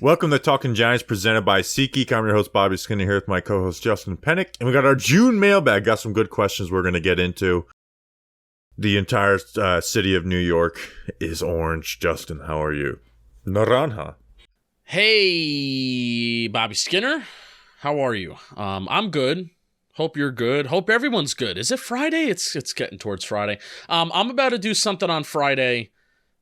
Welcome to Talking Giants, presented by SeatGeek. I'm your host, Bobby Skinner, here with my co-host, Justin Pennick. And we got our June mailbag. Got some good questions we're going to get into. The entire city of New York is orange. Justin, how are you? Naranja. Hey, Bobby Skinner. How are you? I'm good. Hope you're good. Hope everyone's good. Is it Friday? It's getting towards Friday. I'm about to do something on Friday.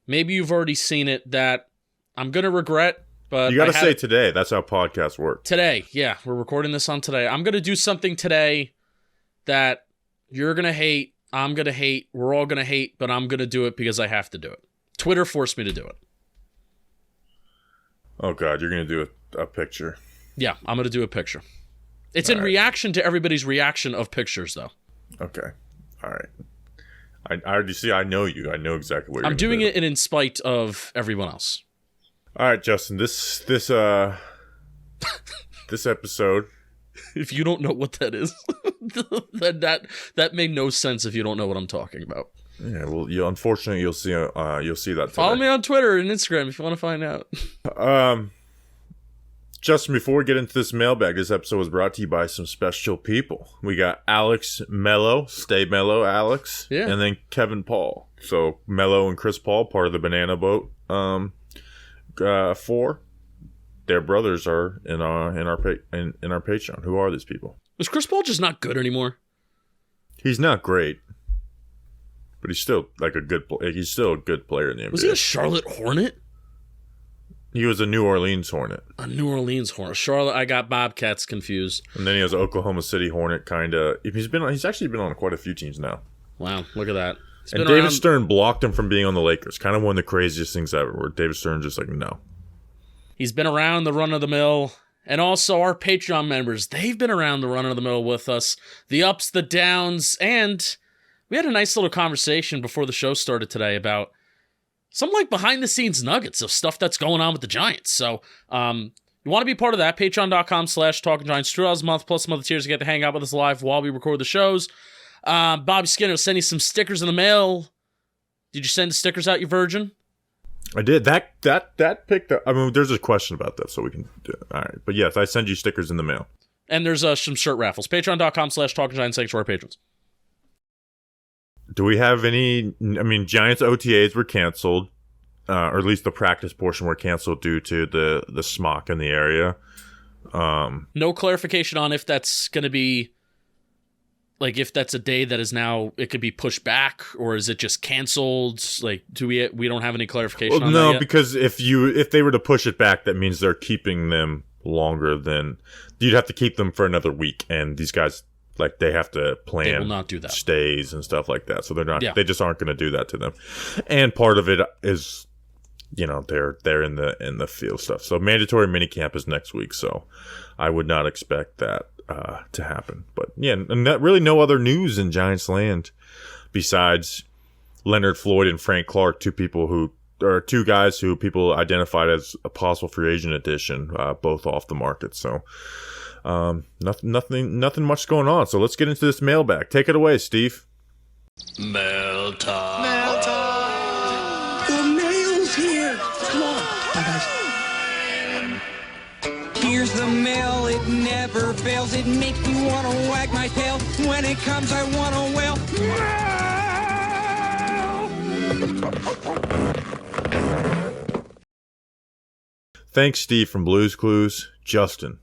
Maybe you've already seen it that I'm going to regret. But you got to say today. That's how podcasts work. Today, yeah. We're recording this on today. I'm going to do something today that you're going to hate, I'm going to hate, we're all going to hate, but I'm going to do it because I have to do it. Twitter forced me to do it. Oh, God. You're going to do a picture. Yeah, I'm going to do a picture. It's all in reaction to everybody's reaction of pictures, though. Okay. All right. I already see. I know you. I know exactly what you're I'm doing it in spite of everyone else. All right, Justin, this episode. If you don't know what that is, that made no sense if you don't know what I'm talking about. Yeah, well, unfortunately you'll see that today. Follow me on Twitter and Instagram if you want to find out. Justin, before we get into this mailbag, this episode was brought to you by some special people. We got Alex Mello, stay mellow, Alex, yeah, and then Kevin Paul. So Mello and Chris Paul, part of the Banana Boat. Their brothers are in our Patreon. Who are these people? Is Chris Paul just not good anymore? He's not great, but he's still he's still a good player in the NBA. Was he a Charlotte Hornet? He was a New Orleans Hornet. A New Orleans Hornet. Charlotte. I got Bobcats confused. And then he has an Oklahoma City Hornet kind of. He's actually been on quite a few teams now. Wow, look at that. And David Stern blocked him from being on the Lakers. Kind of one of the craziest things ever, where David Stern just like, no. He's been around the run of the mill. And also our Patreon members, they've been around the run of the mill with us. The ups, the downs, and we had a nice little conversation before the show started today about some like behind the scenes nuggets of stuff that's going on with the Giants. So, you want to be part of that, patreon.com/talkinggiants, $2 a month plus some other tiers to get to hang out with us live while we record the shows. Bobby Skinner will send you some stickers in the mail. Did you send the stickers out, you virgin? I did. That picked up. I mean, there's a question about that, so we can do it. All right. But yes, I send you stickers in the mail. And there's some shirt raffles. Patreon.com/talkinggiants, thanks to our patrons. Do we have any? I mean, Giants OTAs were canceled, or at least the practice portion were canceled due to the smock in the area. No clarification on if that's going to be, like, if that's a day that is now, it could be pushed back, or is it just canceled? Like, we don't have any clarification on that yet? No, because if they were to push it back, that means they're keeping them longer than, you'd have to keep them for another week, and these guys, like, they have to plan. They will not do that. Stays and stuff like that, so they're not. Yeah. They just aren't going to do that to them. And part of it is, they're in the field stuff. So mandatory minicamp is next week, so I would not expect that to happen. But yeah, and really no other news in Giants land besides Leonard Floyd and Frank Clark, two guys who people identified as a possible free agent addition, both off the market. So nothing much going on. So let's get into this mailbag. Take it away, Steve. Mail time. Mail time. The mail's here. Come on. Bye, guys. Here's the mail, it never fails. It makes me want to wag my tail. When it comes, I want to wail. Thanks, Steve from Blues Clues. Justin,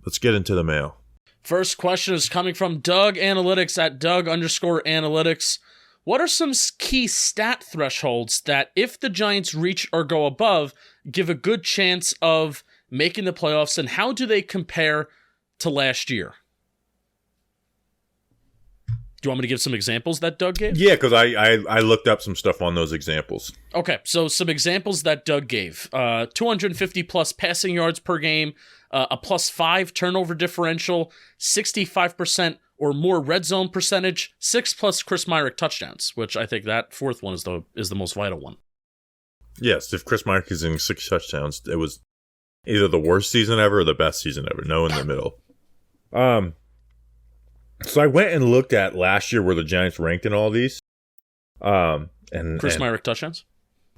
let's get into the mail. First question is coming from Doug Analytics at Doug_Analytics. What are some key stat thresholds that, if the Giants reach or go above, give a good chance of making the playoffs, and how do they compare to last year? Do you want me to give some examples that Doug gave? Yeah, because I looked up some stuff on those examples. Okay, so some examples that Doug gave. 250 plus passing yards per game, a +5 turnover differential, 65% or more red zone percentage, 6+ Chris Myrick touchdowns, which I think that fourth one is the most vital one. Yes, if Chris Myrick is in 6 touchdowns, it was either the worst season ever or the best season ever. No in the middle. So I went and looked at last year where the Giants ranked in all these. And Chris Myrick touchdowns?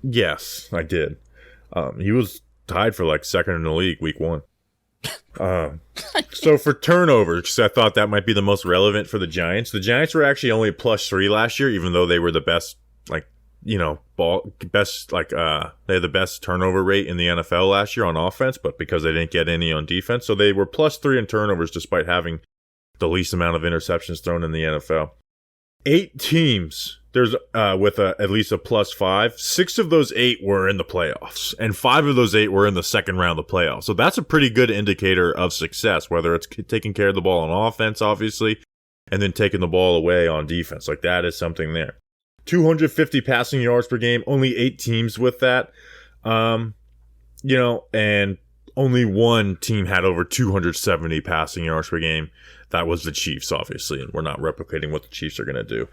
Yes, I did. He was tied for like second in the league week 1. So for turnovers, 'cause I thought that might be the most relevant for the Giants. The Giants were actually only +3 last year, even though they were the best, like, you know, they had the best turnover rate in the NFL last year on offense, but because they didn't get any on defense, so they were +3 in turnovers despite having the least amount of interceptions thrown in the NFL. 8 teams there's with at least a +5. 6 of those 8 were in the playoffs, and 5 of those 8 were in the second round of the playoffs. So that's a pretty good indicator of success, whether it's taking care of the ball on offense, obviously, and then taking the ball away on defense. Like, that is something there. 250 passing yards per game, only 8 teams with that. You know, and only one team had over 270 passing yards per game. That was the Chiefs, obviously, and we're not replicating what the Chiefs are going to do.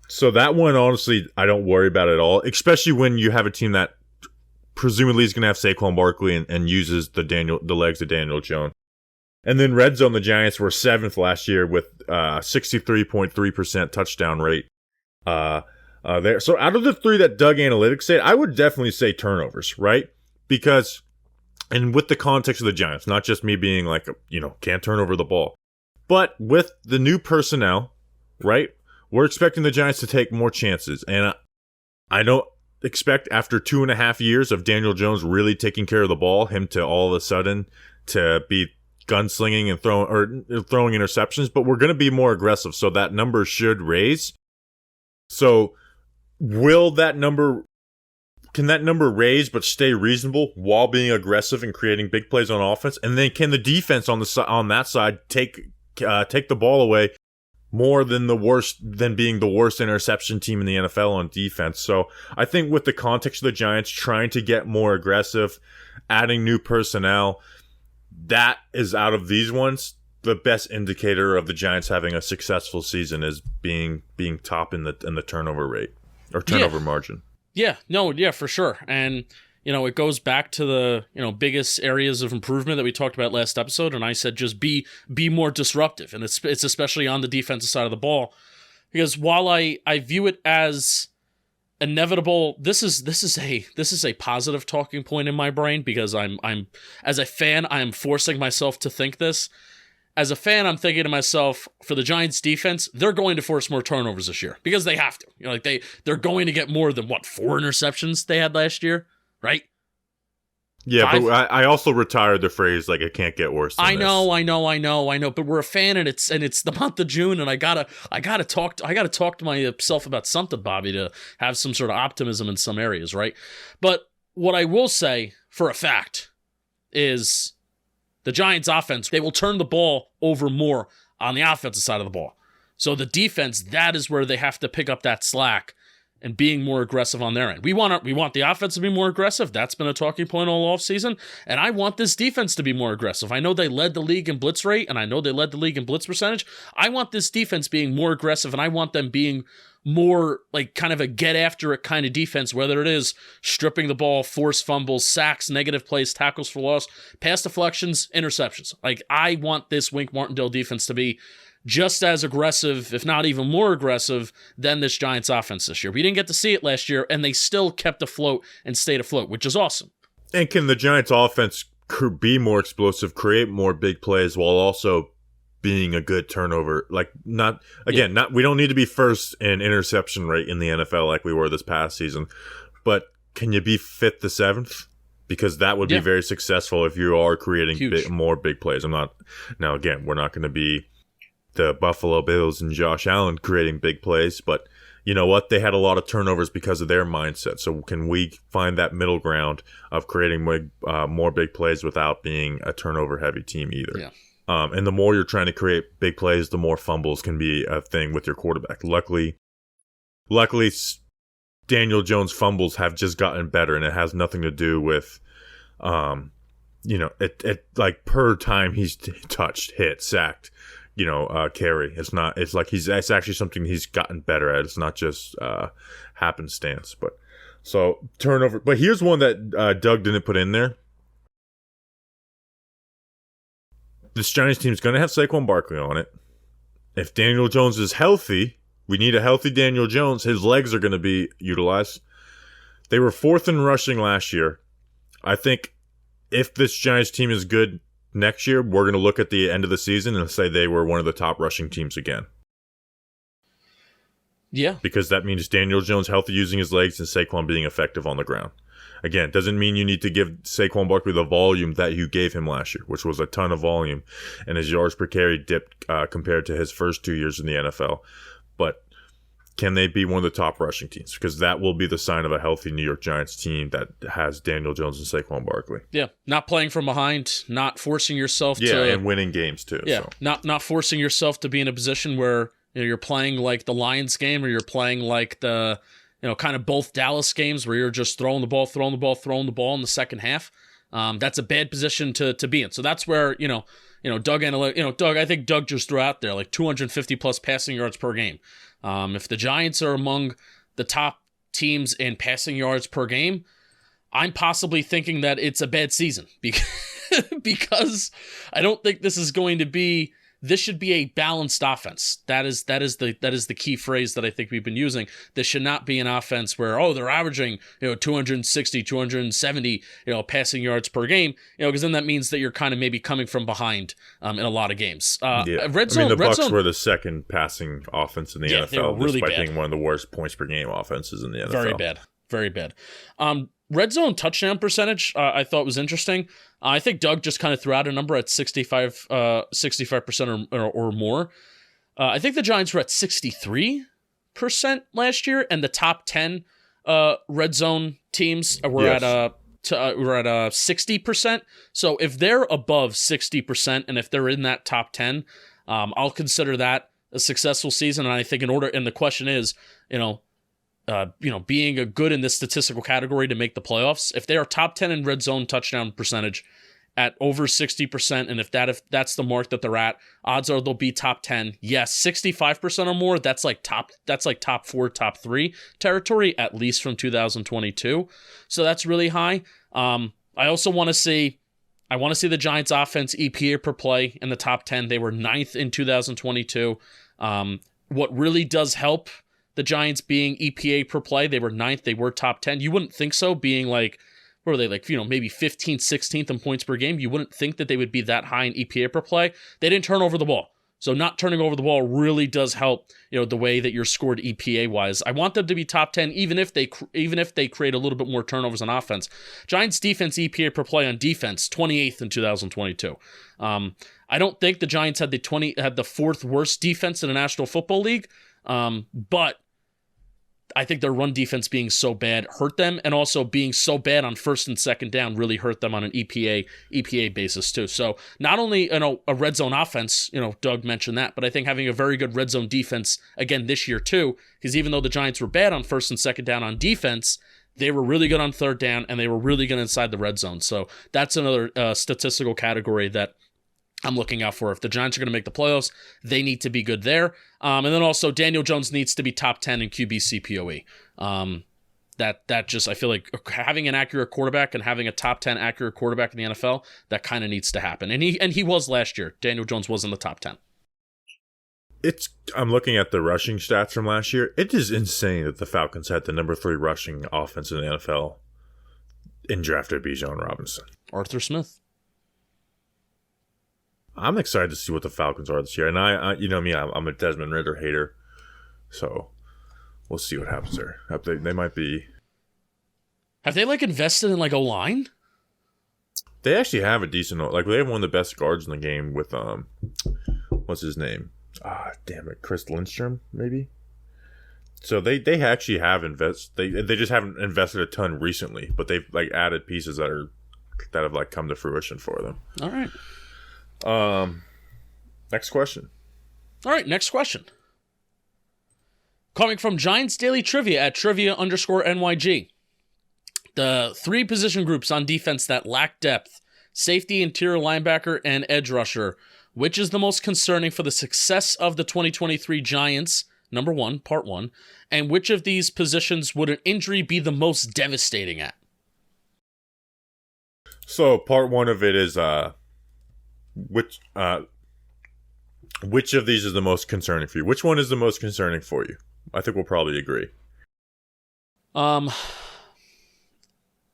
So that one, honestly, I don't worry about at all, especially when you have a team that presumably is going to have Saquon Barkley and uses the legs of Daniel Jones. And then red zone, the Giants were 7th last year with 63.3% touchdown rate. There. So out of the 3 that Doug Analytics said, I would definitely say turnovers, right? Because, and with the context of the Giants, not just me being like, you know, can't turn over the ball, but with the new personnel, right? We're expecting the Giants to take more chances, and I don't expect after 2.5 years of Daniel Jones really taking care of the ball, him to all of a sudden to be gunslinging and throwing interceptions, but we're going to be more aggressive, so that number should raise. So can that number raise but stay reasonable while being aggressive and creating big plays on offense? And then can the defense on that side take the ball away more than being the worst interception team in the NFL on defense? So I think with the context of the Giants trying to get more aggressive, adding new personnel, that is, out of these ones, the best indicator of the Giants having a successful season is being top in the turnover rate or turnover margin. Yeah, no, yeah, for sure. And, you know, it goes back to the, you know, biggest areas of improvement that we talked about last episode. And I said, just be more disruptive. And it's especially on the defensive side of the ball, because while I view it as inevitable, this is a positive talking point in my brain, because I'm as a fan, I am forcing myself to think this. As a fan, I'm thinking to myself, for the Giants defense, they're going to force more turnovers this year because they have to. You know, like they're going to get more than 4 interceptions they had last year, right? Yeah, 5? But I also retired the phrase, like, it can't get worse than I know. But we're a fan, and it's the month of June, and I gotta talk to myself about something, Bobby, to have some sort of optimism in some areas, right? But what I will say for a fact is, the Giants offense, they will turn the ball over more on the offensive side of the ball. So the defense, that is where they have to pick up that slack and being more aggressive on their end. We want the offense to be more aggressive. That's been a talking point all offseason. And I want this defense to be more aggressive. I know they led the league in blitz rate, and I know they led the league in blitz percentage. I want this defense being more aggressive, and I want them being more like kind of a get after it kind of defense, whether it is stripping the ball, forced fumbles, sacks, negative plays, tackles for loss, pass deflections, interceptions. Like, I want this Wink Martindale defense to be just as aggressive, if not even more aggressive, than this Giants offense this year. We didn't get to see it last year, and they still kept afloat and stayed afloat, which is awesome. And can the Giants offense be more explosive, create more big plays while also being a good turnover? Like, we don't need to be first in interception rate in the NFL like we were this past season, but can you be 5th to 7th? Because that would be very successful if you are creating more big plays. We're not going to be the Buffalo Bills and Josh Allen creating big plays, but you know what? They had a lot of turnovers because of their mindset. So can we find that middle ground of creating more big plays without being a turnover-heavy team either? Yeah. And the more you're trying to create big plays, the more fumbles can be a thing with your quarterback. Luckily, Daniel Jones' fumbles have just gotten better, and it has nothing to do with, like per time he's touched, hit, sacked, carry. It's actually something he's gotten better at. It's not just happenstance. But so turnover. But here's one that Doug didn't put in there. This Giants team is going to have Saquon Barkley on it. If Daniel Jones is healthy, we need a healthy Daniel Jones. His legs are going to be utilized. They were 4th in rushing last year. I think if this Giants team is good next year, we're going to look at the end of the season and say they were one of the top rushing teams again. Yeah. Because that means Daniel Jones healthy, using his legs, and Saquon being effective on the ground. Again, doesn't mean you need to give Saquon Barkley the volume that you gave him last year, which was a ton of volume, and his yards per carry dipped compared to his first 2 years in the NFL. But can they be one of the top rushing teams? Because that will be the sign of a healthy New York Giants team that has Daniel Jones and Saquon Barkley. Yeah, not playing from behind, not forcing yourself to... Yeah, and winning games too. Yeah, so. not forcing yourself to be in a position where you're playing like the Lions game, or you're playing like the... kind of both Dallas games where you're just throwing the ball in the second half. That's a bad position to be in. So that's where, Doug, I think Doug just threw out there like 250 plus passing yards per game. If the Giants are among the top teams in passing yards per game, I'm possibly thinking that it's a bad season because I don't think this is going to be. This should be a balanced offense. That is the key phrase that I think we've been using. This should not be an offense where, they're averaging, 260, 270, passing yards per game, because then that means that you're kind of maybe coming from behind in a lot of games. Red Zone. The Bucs were the second passing offense in the NFL, really despite bad. being one of the worst points per game offenses in the NFL. Very bad. Red zone touchdown percentage, I thought was interesting. I think Doug just kind of threw out a number at 65% or more. I think the Giants were at 63% last year, and the top 10 red zone teams were at 60%. So if they're above 60%, and if they're in that top 10, I'll consider that a successful season. And I think and the question is, being a good in this statistical category to make the playoffs. If they are top 10 in red zone touchdown percentage at over 60%, and if that's the mark that they're at, odds are they'll be top 10. Yes, 65% or more, that's like top 4, top 3 territory, at least from 2022. So that's really high. I also want to see the Giants offense EPA per play in the top 10. They were 9th in 2022. What really does help the Giants being EPA per play, they were 9th, they were top 10. You wouldn't think so, being like, where were they, like, maybe 15th, 16th in points per game. You wouldn't think that they would be that high in EPA per play. They didn't turn over the ball. So not turning over the ball really does help, the way that you're scored EPA-wise. I want them to be top 10, even if they create a little bit more turnovers on offense. Giants defense EPA per play on defense, 28th in 2022. I don't think the Giants had the 4th worst defense in the National Football League, but I think their run defense being so bad hurt them, and also being so bad on first and second down really hurt them on an EPA basis too. So not only a red zone offense, Doug mentioned that, but I think having a very good red zone defense again this year too, because even though the Giants were bad on first and second down on defense, they were really good on third down, and they were really good inside the red zone. So that's another statistical category that I'm looking out for. If the Giants are going to make the playoffs, they need to be good there. And then also Daniel Jones needs to be top 10 in QB CPOE. That just, I feel like having an accurate quarterback and having a top 10 accurate quarterback in the NFL, that kind of needs to happen. And he was last year. Daniel Jones was in the top 10. I'm looking at the rushing stats from last year. It is insane that the Falcons had the number 3 rushing offense in the NFL and drafted Bijan Robinson. Arthur Smith. I'm excited to see what the Falcons are this year. And I you know me, I'm a Desmond Ridder hater. So we'll see what happens there. They might be. Have they invested in O-line? They actually have a decent, they have one of the best guards in the game with what's his name? Chris Lindstrom, maybe. So they actually have invested. They just haven't invested a ton recently, but they've added pieces that have come to fruition for them. All right. Next question. All right, next question. Coming from Giants Daily Trivia at trivia_NYG. The 3 position groups on defense that lack depth: safety, interior linebacker, and edge rusher. Which is the most concerning for the success of the 2023 Giants? Number 1, part 1. And which of these positions would an injury be the most devastating at? So part 1 of it is which of these is the most concerning for you? Which one is the most concerning for you? I think we'll probably agree.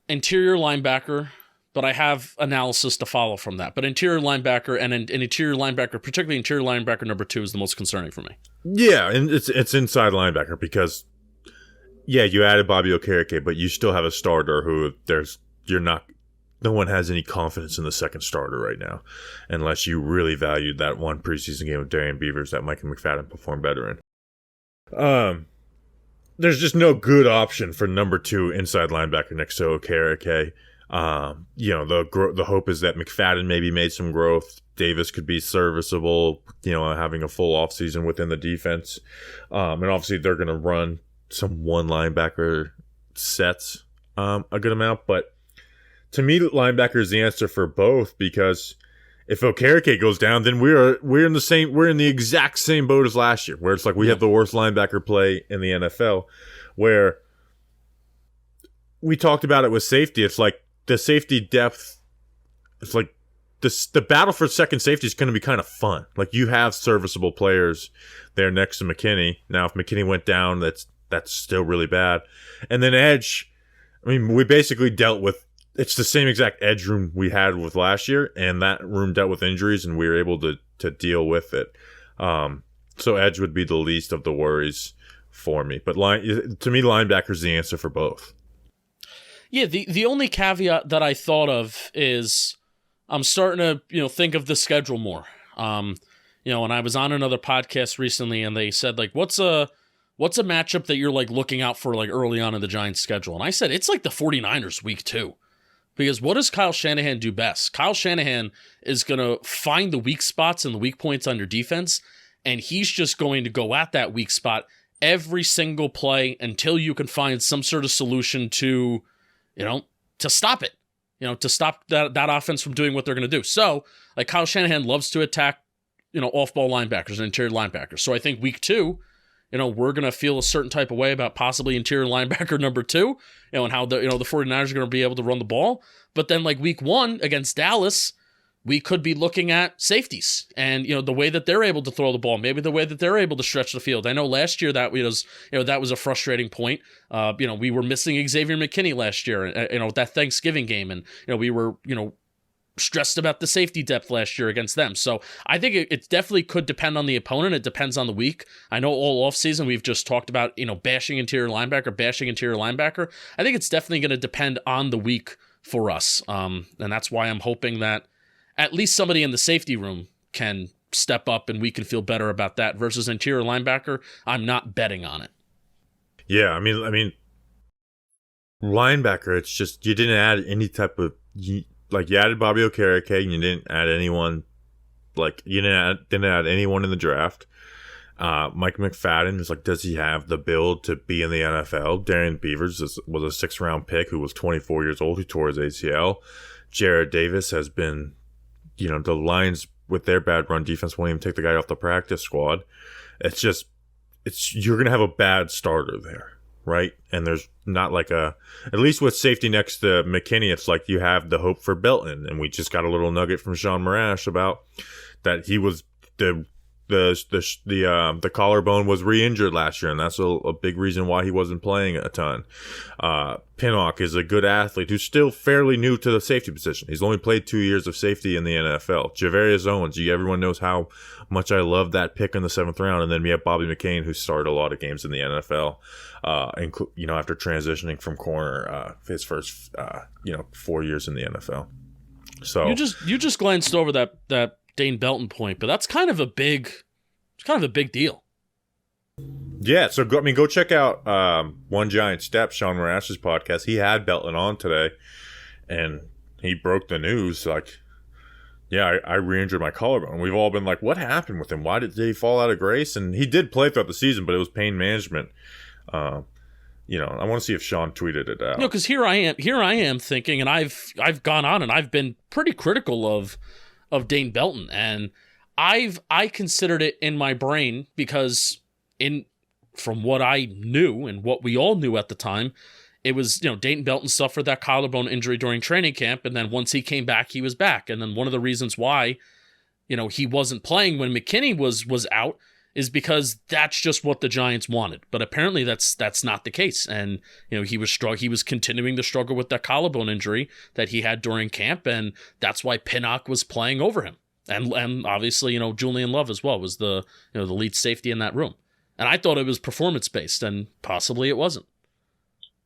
Interior linebacker but I have analysis to follow from that. But interior linebacker and an interior linebacker, particularly interior linebacker number 2, is the most concerning for me. Yeah, and it's inside linebacker because, yeah, you added Bobby Okereke, but you still have a starter who no one has any confidence in the second starter right now, unless you really valued that one preseason game with Darian Beavers that Micah McFadden performed better in. There's just no good option for number 2 inside linebacker next to Okereke. The hope is that McFadden maybe made some growth. Davis could be serviceable, having a full offseason within the defense. And obviously they're going to run some one linebacker sets a good amount, but to me, linebacker is the answer for both, because if Okereke goes down, then we're in the exact same boat as last year, where it's like we have the worst linebacker play in the NFL, where we talked about it with safety. It's like the safety depth. It's like the battle for second safety is going to be kind of fun. Like, you have serviceable players there next to McKinney. Now, if McKinney went down, that's still really bad. And then edge. I mean, we basically dealt with. It's the same exact edge room we had with last year, and that room dealt with injuries, and we were able to deal with it. So edge would be the least of the worries for me. But to me, linebacker is the answer for both. Yeah, the only caveat that I thought of is I'm starting to think of the schedule more. And I was on another podcast recently, and they said, like, what's a matchup that you're like looking out for like early on in the Giants' schedule? And I said it's like the 49ers week 2. Because what does Kyle Shanahan do best? Kyle Shanahan is going to find the weak spots and the weak points on your defense, and he's just going to go at that weak spot every single play until you can find some sort of solution to stop it, to stop that offense from doing what they're going to do. So, like, Kyle Shanahan loves to attack, off-ball linebackers and interior linebackers. So I think week 2, we're going to feel a certain type of way about possibly interior linebacker number 2, and how the 49ers are going to be able to run the ball. But then, like, week 1 against Dallas, we could be looking at safeties and, the way that they're able to throw the ball, maybe the way that they're able to stretch the field. I know last year that was, that was a frustrating point. We were missing Xavier McKinney last year, that Thanksgiving game. And, we were, stressed about the safety depth last year against them. So I think it definitely could depend on the opponent. It depends on the week. I know all offseason we've just talked about, bashing interior linebacker. I think it's definitely going to depend on the week for us. And that's why I'm hoping that at least somebody in the safety room can step up and we can feel better about that versus interior linebacker. I'm not betting on it. Yeah. I mean, linebacker, it's just, you didn't add any type of, like, you added Bobby Okereke, and you didn't add anyone. Like, you didn't add anyone in the draft. Mike McFadden is like, does he have the build to be in the NFL? Darian Beavers was a 6th-round pick who was 24 years old, who tore his ACL. Jared Davis has been, the Lions with their bad run defense won't even take the guy off the practice squad. You're gonna have a bad starter there. Right? And there's not like at least with safety next to McKinney, it's like you have the hope for Belton. And we just got a little nugget from Sean Morash about that he was the collarbone was re-injured last year, and that's a big reason why he wasn't playing a ton. Pinnock is a good athlete who's still fairly new to the safety position. He's only played 2 years of safety in the NFL. Javarius Owens, everyone knows how much I love that pick in the 7th round. And then we have Bobby McCain, who started a lot of games in the NFL, after transitioning from corner, his first 4 years in the NFL. So you just glanced over that Dane Belton point, but that's kind of a big deal. Yeah, so go check out One Giant Step, Sean Morash's podcast. He had Belton on today, and he broke the news like, yeah, I re-injured my collarbone. We've all been like, what happened with him? Why did he fall out of grace? And he did play throughout the season, but it was pain management. I want to see if Sean tweeted it out. No, because here I am thinking, and I've gone on and I've been pretty critical of Dane Belton, and I considered it in my brain because from what I knew and what we all knew at the time, it was, Dayton Belton suffered that collarbone injury during training camp, and then once he came back, he was back. And then one of the reasons why, he wasn't playing when McKinney was out is because that's just what the Giants wanted. But apparently that's not the case. And, he was continuing to struggle with that collarbone injury that he had during camp, and that's why Pinnock was playing over him. And obviously, Julian Love as well was the lead safety in that room. And I thought it was performance-based, and possibly it wasn't.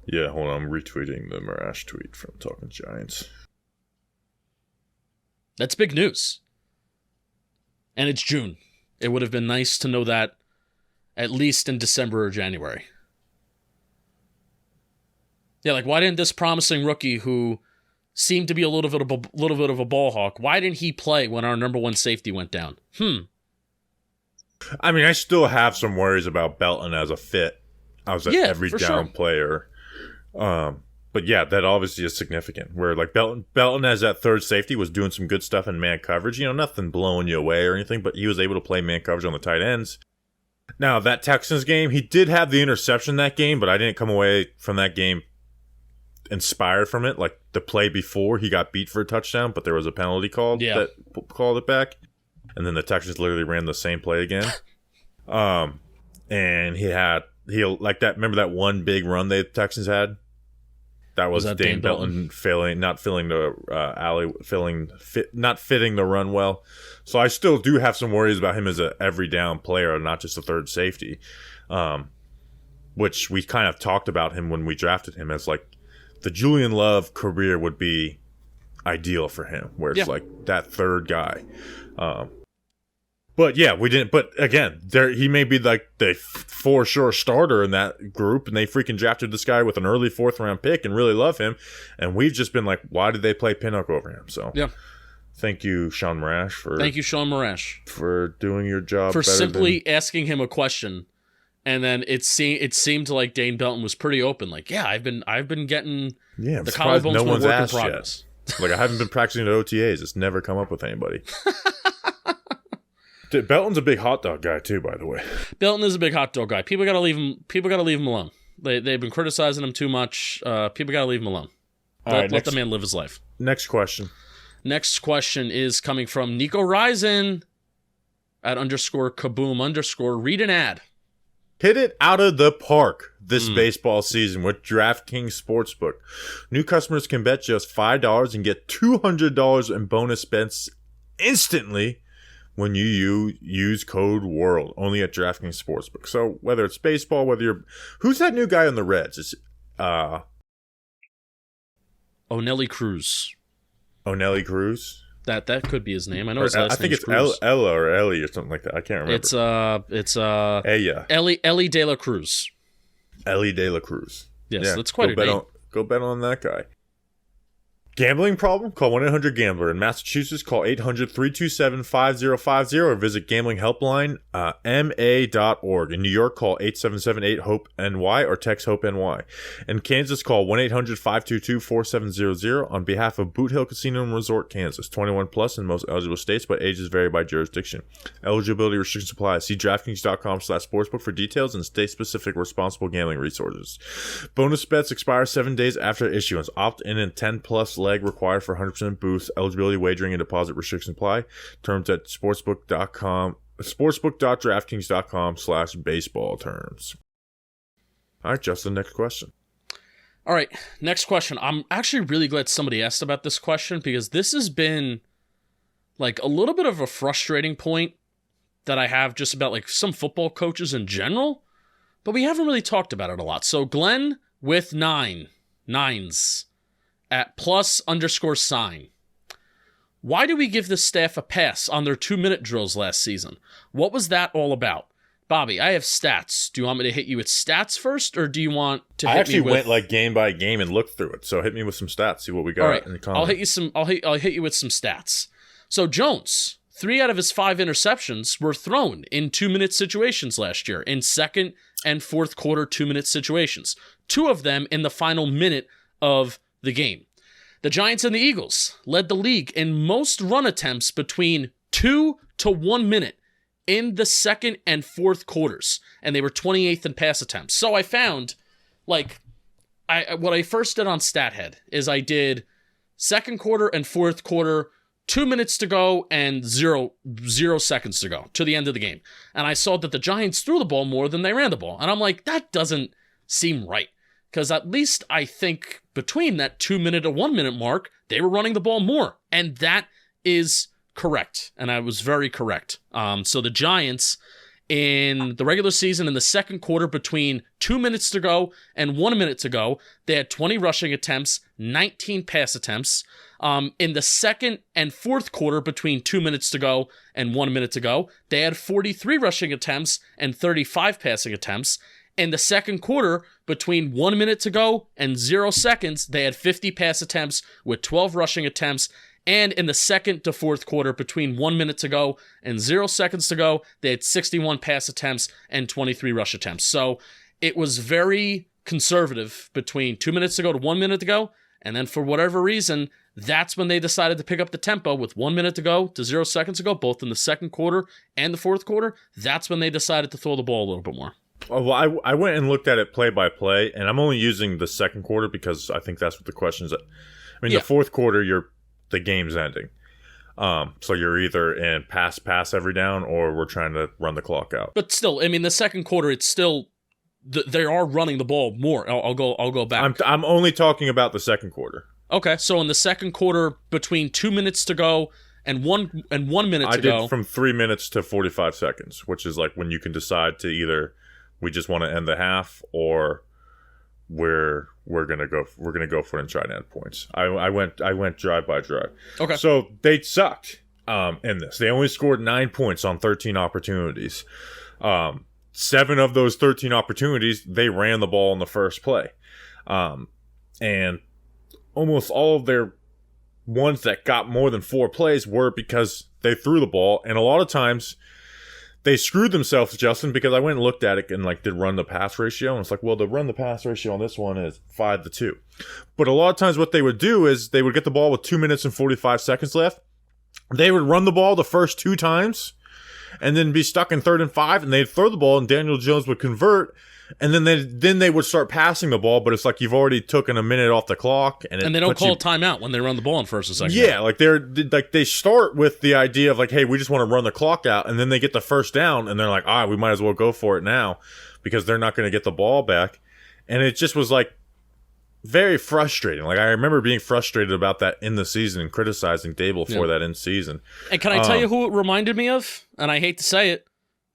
Yeah, hold on. I'm retweeting the Marash tweet from Talking Giants. That's big news. And it's June. It would have been nice to know that at least in December or January. Yeah, like, why didn't this promising rookie who seemed to be a little bit of a ball hawk, why didn't he play when our number one safety went down? I mean, I still have some worries about Belton as a fit. I was an every down player. But yeah, that obviously is significant. Where like Belton as that third safety was doing some good stuff in man coverage. Nothing blowing you away or anything, but he was able to play man coverage on the tight ends. Now, that Texans game, he did have the interception that game, but I didn't come away from that game inspired from it. Like the play before, he got beat for a touchdown, but there was a penalty called that called it back. And then the Texans literally ran the same play again. And he like that. Remember that one big run the Texans had? That was Dane Belton not fitting the run well. So I still do have some worries about him as a every down player, not just a third safety. Which we kind of talked about him when we drafted him as like the Julian Love career would be ideal for him, where it's like that third guy. But yeah, we didn't. But again, he may be like the for sure starter in that group, and they freaking drafted this guy with an early 4th round pick and really love him. And we've just been like, why did they play Pinnock over him? So thank you, Sean Marash, for doing your job. For simply asking him a question, and then it seemed like Dane Belton was pretty open. Like, I've been getting the collarbones were work in progress. Like, I haven't been practicing at OTAs. It's never come up with anybody. Belton's a big hot dog guy too, by the way. Belton is a big hot dog guy. People gotta leave him alone. They've been criticizing him too much. People gotta leave him alone. Let the man live his life. Next question. Next question is coming from Nico Risen at _kaboom_. Read an ad. Hit it out of the park this baseball season with DraftKings Sportsbook. New customers can bet just $5 and get $200 in bonus bets instantly when you use code WORLD, only at DraftKings Sportsbook. So whether it's baseball, who's that new guy on the Reds? It's Onelli Cruz. Onelli Cruz? That could be his name. I know his last name is Cruz. I think it's Ella or Ellie or something like that. I can't remember. It's Ellie De La Cruz. Ellie De La Cruz. Yes, that's quite a name. Go bet on that guy. Gambling problem? Call 1-800-GAMBLER. In Massachusetts, call 800-327-5050 or visit gamblinghelpline.ma.org. In New York, call 877-8-HOPE-NY or text HOPE-NY. In Kansas, call 1-800-522-4700 on behalf of Boot Hill Casino and Resort, Kansas. 21 plus in most eligible states, but ages vary by jurisdiction. Eligibility restrictions apply. See DraftKings.com/sportsbook for details and state-specific responsible gambling resources. Bonus bets expire 7 days after issuance. Opt in and 10 plus leg required for 100% boost. Eligibility, wagering, and deposit restrictions apply. Terms at sportsbook.draftkings.com/baseball terms. All right, Justin, next question. All right, next question. I'm actually really glad somebody asked about this question because this has been like a little bit of a frustrating point that I have just about like some football coaches in general, but we haven't really talked about it a lot. So Glenn with nines at +_sign. Why do we give the staff a pass on their 2-minute drills last season? What was that all about? Bobby, I have stats. Do you want me to hit you with stats first, or do you want to hit me with... I actually went like game by game and looked through it, so hit me with some stats, see what we got all right, in the comments. I'll hit you with some stats. So Jones, 3 out of his 5 interceptions were thrown in 2-minute situations last year, in second and fourth quarter 2-minute situations. 2 of them in the final minute of the game. The Giants and the Eagles led the league in most run attempts between 2 to 1 minute in the second and fourth quarters, and they were 28th in pass attempts. So I found, what I first did on StatHead is I did second quarter and fourth quarter 2 minutes to go and zero seconds to go to the end of the game. And I saw that the Giants threw the ball more than they ran the ball. And I'm like, that doesn't seem right. Because at least I think between that 2 minute to 1 minute mark, they were running the ball more. And that is correct. And I was very correct. So the Giants in the regular season, in the second quarter, between 2 minutes to go and 1 minute to go, they had 20 rushing attempts, 19 pass attempts. In the second and fourth quarter, between 2 minutes to go and 1 minute to go, they had 43 rushing attempts and 35 passing attempts. In the second quarter, between 1 minute to go and 0 seconds, they had 50 pass attempts with 12 rushing attempts. And in the second to fourth quarter, between 1 minute to go and 0 seconds to go, they had 61 pass attempts and 23 rush attempts. So it was very conservative between 2 minutes to go to 1 minute to go. And then for whatever reason, that's when they decided to pick up the tempo with 1 minute to go to 0 seconds to go, both in the second quarter and the fourth quarter. That's when they decided to throw the ball a little bit more. Well, I went and looked at it play by play, and I'm only using the second quarter because I think that's what the question is. I mean, the fourth quarter, the game's ending. So you're either in pass every down, or we're trying to run the clock out. But still, I mean, the second quarter, it's still they are running the ball more. I'll go back. I'm only talking about the second quarter. Okay, so in the second quarter, between 2 minutes to go and one minute to go, I did from 3 minutes to 45 seconds, which is like when you can decide to either we just want to end the half, or we're gonna go for it and try to end points. I went drive by drive. Okay. So they sucked in this. They only scored 9 points on 13 opportunities. 7 of those 13 opportunities, they ran the ball in the first play. And almost all of their ones that got more than 4 plays were because they threw the ball. And a lot of times they screwed themselves, Justin, because I went and looked at it and did run the pass ratio. And it's like, well, the run the pass ratio on this one is 5-2. But a lot of times what they would do is they would get the ball with 2 minutes and 45 seconds left. They would run the ball the first 2 times and then be stuck in 3rd and 5, and they'd throw the ball and Daniel Jones would convert. And then they would start passing the ball, but it's like you've already taken a minute off the clock, and they don't call timeout when they run the ball in first and second. Yeah, they start with the idea of hey, we just want to run the clock out, and then they get the first down, and they're like, all right, we might as well go for it now because they're not going to get the ball back, and it just was very frustrating. I remember being frustrated about that in the season and criticizing Dable for that in season. And can I tell you who it reminded me of? And I hate to say it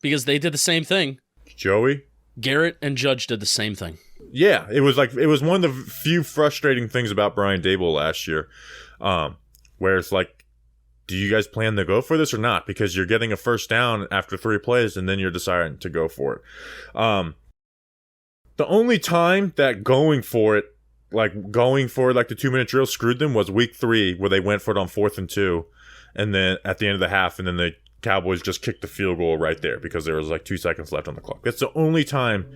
because they did the same thing. Joey. Garrett and Judge did the same thing. Yeah, it was one of the few frustrating things about Brian Dable last year, where it's do you guys plan to go for this or not? Because you're getting a first down after 3 plays, and then you're deciding to go for it. The only time that going for it, the 2 minute drill screwed them was week 3, where they went for it on 4th and 2, and then at the end of the half, and then the Cowboys just kicked the field goal right there because there was 2 seconds left on the clock. That's the only time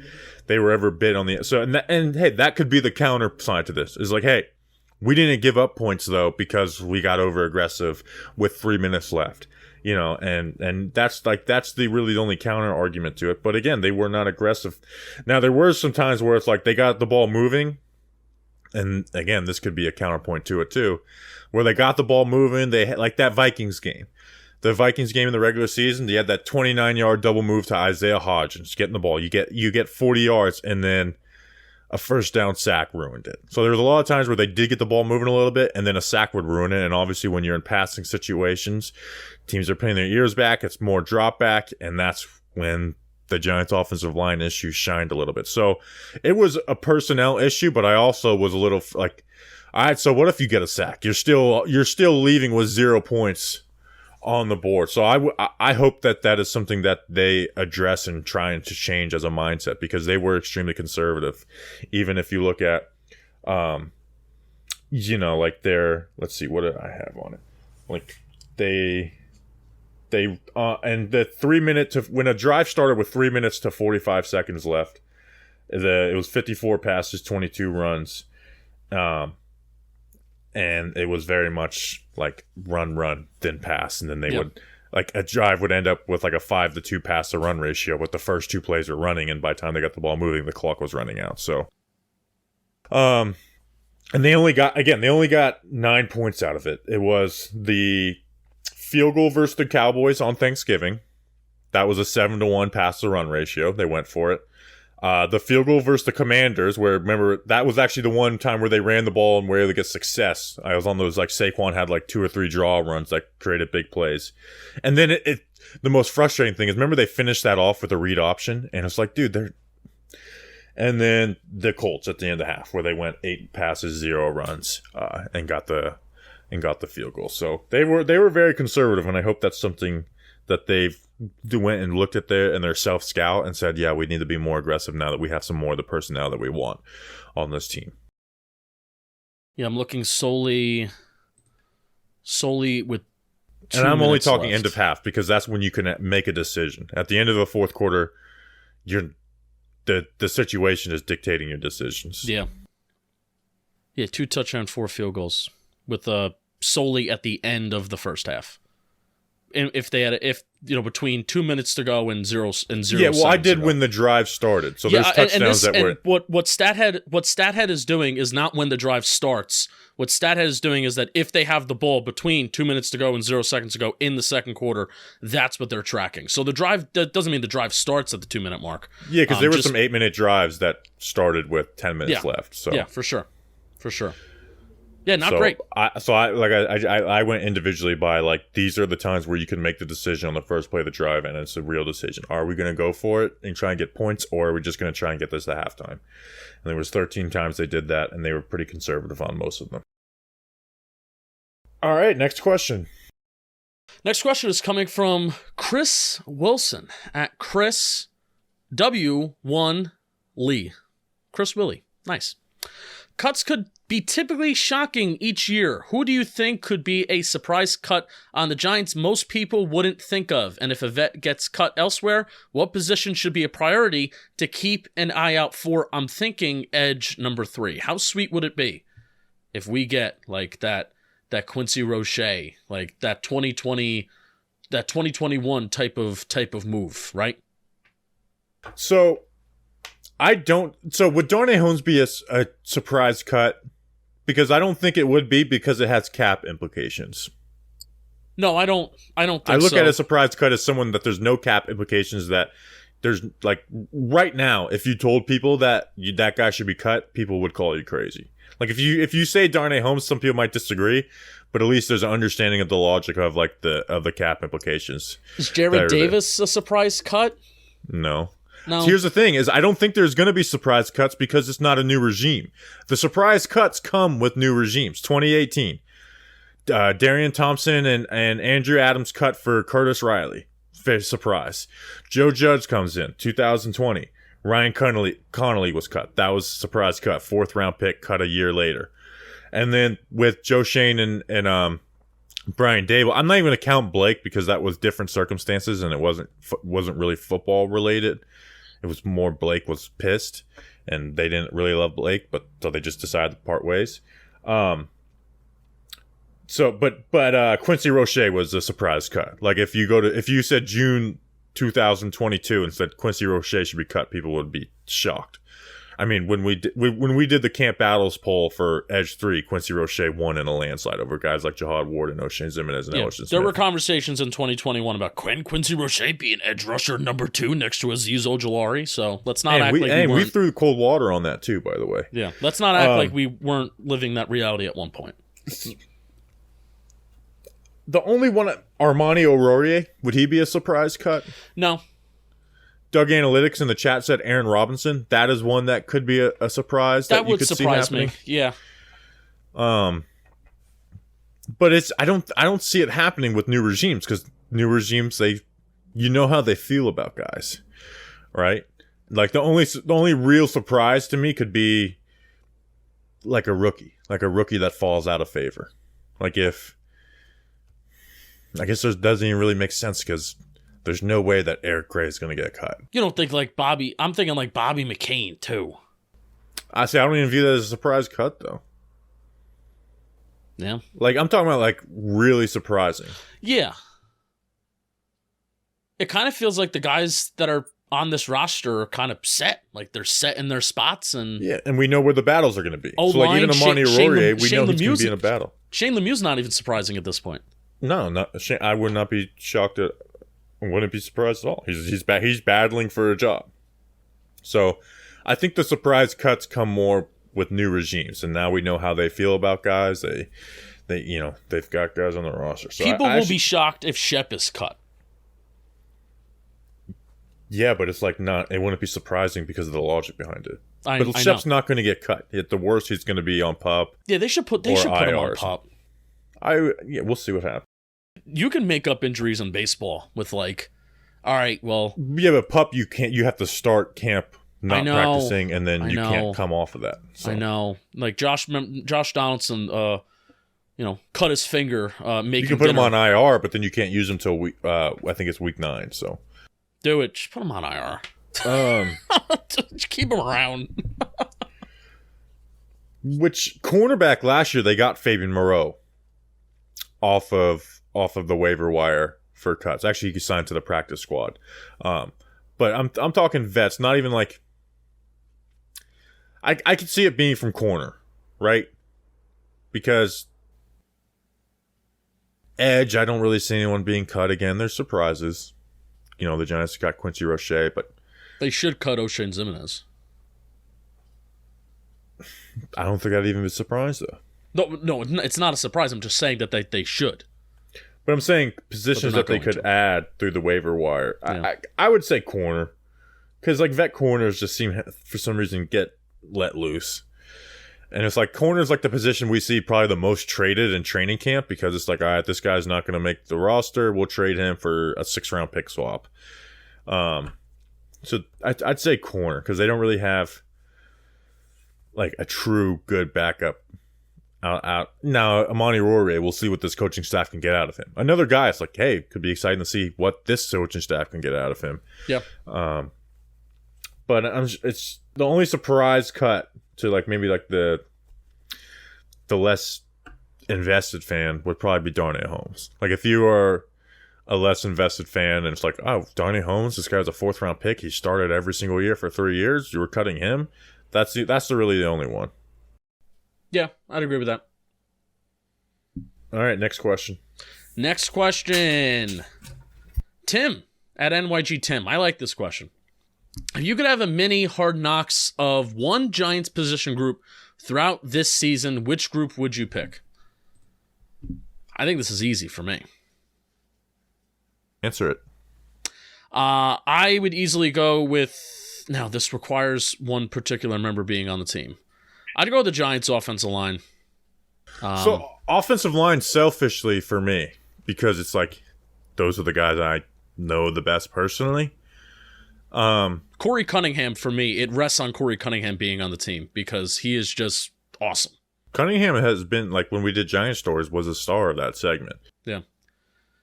they were ever bid on the. So and hey, that could be the counter side to this. Is hey, we didn't give up points though because we got over aggressive with 3 minutes left. And that's the really the only counter argument to it. But again, they were not aggressive. Now there were some times where it's they got the ball moving, and again, this could be a counterpoint to it too, where they got the ball moving. They had that Vikings game. The Vikings game in the regular season, they had that 29-yard double move to Isaiah Hodgins getting the ball. You get 40 yards, and then a first down sack ruined it. So there was a lot of times where they did get the ball moving a little bit, and then a sack would ruin it. And obviously when you're in passing situations, teams are putting their ears back. It's more drop back, and that's when the Giants' offensive line issue shined a little bit. So it was a personnel issue, but I also was a little all right, so what if you get a sack? You're still leaving with 0 points on the board. So I hope that is something that they address and trying to change as a mindset, because they were extremely conservative. Even if you look at, their, let's see, what did I have on it? And the 3 minute to, when a drive started with 3 minutes to 45 seconds left, it was 54 passes, 22 runs. And it was very much run, then pass. And then they would, a drive would end up with a 5-2 pass to run ratio, with the first 2 plays are running. And by the time they got the ball moving, the clock was running out. So, and they only got 9 points out of it. It was the field goal versus the Cowboys on Thanksgiving. That was a 7-1 pass to run ratio. They went for it. The field goal versus the Commanders, where remember that was actually the one time where they ran the ball and where they get success. I was on those, like Saquon had like 2 or 3 draw runs that created big plays. And then the most frustrating thing is, remember they finished that off with a read option, and it's like, dude, and then the Colts at the end of the half, where they went 8 passes, 0 runs, and got the field goal. So they were very conservative, and I hope that's something that they've went and looked at their self-scout and said, yeah, we need to be more aggressive now that we have some more of the personnel that we want on this team. Yeah, I'm looking solely with 2 and I'm only minutes talking left. end of half, because that's when you can make a decision. At the end of the fourth quarter, the situation is dictating your decisions. Yeah. Yeah, 2 touchdowns, 4 field goals with solely at the end of the first half. And if between 2 minutes to go and zero Yeah, well, I did when the drive started. So there's touchdowns that were. What StatHead is doing is not when the drive starts. What StatHead is doing is that if they have the ball between 2 minutes to go and 0 seconds to go in the second quarter, that's what they're tracking. So the drive doesn't mean the drive starts at the 2 minute mark. Yeah, because there were some 8 minute drives that started with 10 minutes left. So yeah, for sure. Yeah, not great. I went individually by, like, these are the times where you can make the decision on the first play of the drive, and it's a real decision. Are we going to go for it and try and get points, or are we just going to try and get this to halftime? And there was 13 times they did that, and they were pretty conservative on most of them. All right, next question. Next question is coming from Chris Wilson at Chris W1 Lee. Chris Willie. Nice. Cuts could be typically shocking each year. Who do you think could be a surprise cut on the Giants most people wouldn't think of? And if a vet gets cut elsewhere, what position should be a priority to keep an eye out for? I'm thinking edge number 3. How sweet would it be if we get like that Quincy Roche, like that 2021 type of move, right? So would Darnay Holmes be a surprise cut? Because I don't think it would be, because it has cap implications. No, I don't think so. I look at a surprise cut as someone that there's no cap implications, that there's, like, right now, if you told people that that guy should be cut, people would call you crazy. Like, if you say Darnay Holmes, some people might disagree, but at least there's an understanding of the logic of, like, the cap implications. Is Jared Davis a surprise cut? No. So here's the thing, is I don't think there's going to be surprise cuts, because it's not a new regime. The surprise cuts come with new regimes. 2018, Darian Thompson and Andrew Adams cut for Curtis Riley. Surprise. Joe Judge comes in. 2020, Ryan Connolly was cut. That was a surprise cut. 4th round pick, cut a year later. And then with Joe Shane and Brian Dable, I'm not even going to count Blake, because that was different circumstances and it wasn't really football related. It was more Blake was pissed, and they didn't really love Blake, so they just decided to part ways. But Quincy Roche was a surprise cut. Like, if you said June 2022 and said Quincy Roche should be cut, people would be shocked. I mean, when we did the Camp Battles poll for Edge 3, Quincy Roche won in a landslide over guys like Jahad Ward and O'Shane Zimenez and Elgin Smith. There were conversations in 2021 about Quincy Roche being edge rusher number 2 next to Azeez Ojulari, so let's not act like we weren't. We threw cold water on that too, by the way. Yeah, let's not act like we weren't living that reality at one point. The only one, Armani O'Rourke, would he be a surprise cut? No. Doug Analytics in the chat said Aaron Robinson. That is one that could be a surprise. That would surprise me. Yeah. But I don't see it happening with new regimes, because new regimes, you know how they feel about guys, right? Like, the only real surprise to me could be like a rookie that falls out of favor. Like, if I guess it doesn't even really make sense, because there's no way that Eric Gray is going to get cut. You don't think like Bobby? I'm thinking like Bobby McCain too. I don't even view that as a surprise cut, though. Yeah. Like, I'm talking about, like, really surprising. Yeah. It kind of feels like the guys that are on this roster are kind of set. Like, they're set in their spots. And yeah, and we know where the battles are going to be. So, like, even Amani O'Rourke, we know he's going to be in a battle. Shane Lemieux's not even surprising at this point. No, I would not be shocked at. I wouldn't be surprised at all. He's battling for a job. So, I think the surprise cuts come more with new regimes, and now we know how they feel about guys. They've got guys on the roster. So People will be shocked if Shep is cut. Yeah, but it's like not. It wouldn't be surprising because of the logic behind it. But Shep's not going to get cut. At the worst, he's going to be on PUP. Yeah, they should put him on PUP. We'll see what happens. You can make up injuries in baseball with like, all right, well, yeah, but PUP you can't. You have to start camp not practicing, and then you can't come off of that. So. I know, like Josh Donaldson, cut his finger. You can put him on IR, but then you can't use him till I think it's week 9. So do it. Just put him on IR. Just keep him around. Which cornerback last year they got Fabian Moreau off of the waiver wire for cuts. Actually, he signed to the practice squad. But I'm talking vets, not even like I could see it being from corner, right? Because edge, I don't really see anyone being cut again. There's surprises. The Giants got Quincy Roche, but they should cut O'Shane Ximines. I don't think I'd even be surprised though. No, it's not a surprise. I'm just saying that they should. But I'm saying positions that they could add through the waiver wire. Yeah. I would say corner, because like vet corners just seem for some reason get let loose, and it's like corners like the position we see probably the most traded in training camp, because it's like, all right, this guy's not going to make the roster. We'll trade him for a 6th-round pick swap. So I'd say corner, because they don't really have like a true good backup out. Now, Amani Rory, we'll see what this coaching staff can get out of him. Another guy, it's like, hey, could be exciting to see what this coaching staff can get out of him. Yep. But it's the only surprise cut to like maybe like the less invested fan would probably be Darnay Holmes. Like if you are a less invested fan and it's like, oh, Darnay Holmes, this guy's a 4th-round pick. He started every single year for 3 years. You were cutting him. That's really the only one. Yeah, I'd agree with that. All right, next question. Next question. Tim at NYG Tim. I like this question. If you could have a mini Hard Knocks of one Giants position group throughout this season, which group would you pick? I think this is easy for me. Answer it. I would easily go with... Now, this requires one particular member being on the team. I'd go with the Giants' offensive line. So, offensive line, selfishly for me, because it's like, those are the guys I know the best personally. Corey Cunningham, for me, it rests on Corey Cunningham being on the team, because he is just awesome. Cunningham has been, like, when we did Giant Stories, was a star of that segment. Yeah.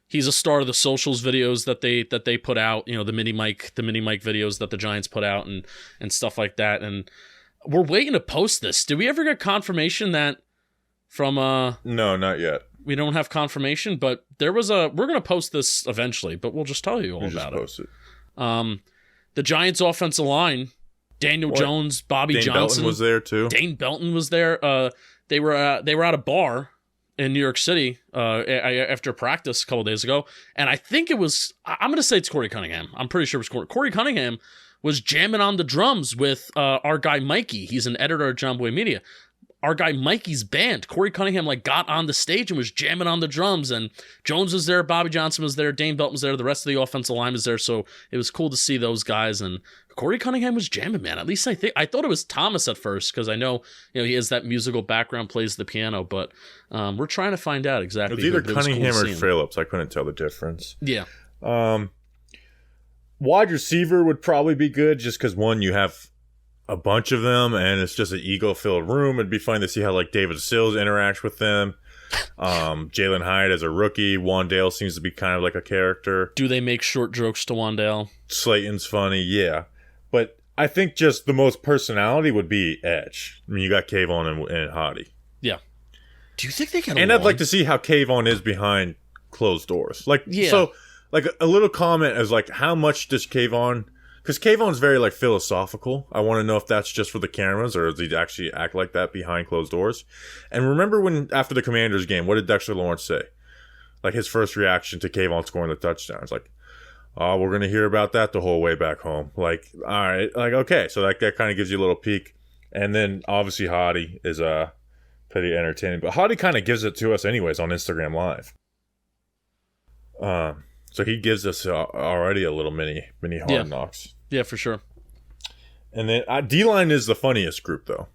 He's a star of the socials videos that they put out, the mini mic videos that the Giants put out and stuff like that. And we're waiting to post this. Did we ever get confirmation that from No, not yet. We don't have confirmation, but we're gonna post this eventually, but we'll just tell you all about post it. The Giants offensive line, Daniel Jones, Bobby Dane Johnson Belton was there too. Dane Belton was there. They were at a bar in New York City after practice a couple days ago, and I think it was, I'm going to say it's Corey Cunningham. I'm pretty sure it was Corey Cunningham was jamming on the drums with our guy Mikey. He's an editor at John Boy Media. Our guy Mikey's band. Corey Cunningham got on the stage and was jamming on the drums, and Jones was there, Bobby Johnson was there, Dane Belton was there, the rest of the offensive line was there, so it was cool to see those guys, and Corey Cunningham was jamming, man. At least I thought it was Thomas at first, because I know he has that musical background, plays the piano, but we're trying to find out exactly. It was either Cunningham or Phillips. I couldn't tell the difference. Yeah. Wide receiver would probably be good, just because one, you have a bunch of them, and it's just an ego-filled room. It'd be fun to see how David Sills interacts with them. Jalen Hyatt as a rookie. Wandale seems to be kind of like a character. Do they make short jokes to Wandale? Slayton's funny, yeah. But I think just the most personality would be edge. I mean, you got Kayvon and Hottie. Yeah. Do you think they can? And I'd like to see how Kayvon is behind closed doors. So, a little comment is how much does Kayvon? Because Kayvon's very philosophical. I want to know if that's just for the cameras, or does he actually act like that behind closed doors? And remember when after the Commanders game, what did Dexter Lawrence say? like his first reaction to Kayvon scoring the touchdown. It's like, oh, we're going to hear about that the whole way back home. Like, all right, like, okay. So that kind of gives you a little peek. And then obviously Hottie is pretty entertaining. But Hottie kind of gives it to us anyways on Instagram Live. So he gives us already a little mini hard knocks. Yeah, for sure. And then D-line is the funniest group though.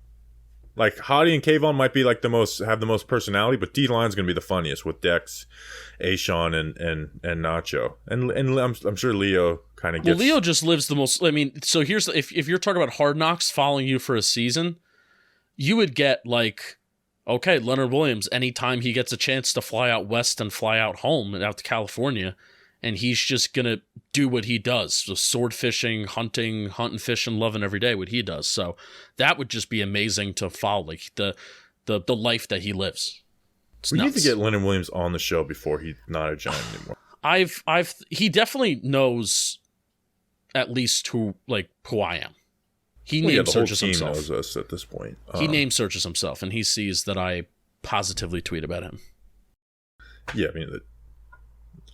Like Hottie and Kayvon might be like have the most personality, but D-line's gonna be the funniest with Dex, Ashawn, and Nacho, and I'm sure Leo kind of gets. Well, Leo just lives the most. I mean, so here's if you're talking about Hard Knocks following you for a season, you would get like, okay, Leonard Williams, anytime he gets a chance to fly out west and fly out home and out to California, and he's just gonna do what he does, so sword fishing, hunting, fishing, loving every day what he does. So that would just be amazing to follow, like the life that he lives. We need to get Leonard Williams on the show before he's not a Giant anymore. He definitely knows at least who I am. He name searches himself. The whole team knows us at this point. He name searches himself, and he sees that I positively tweet about him. Yeah, I mean,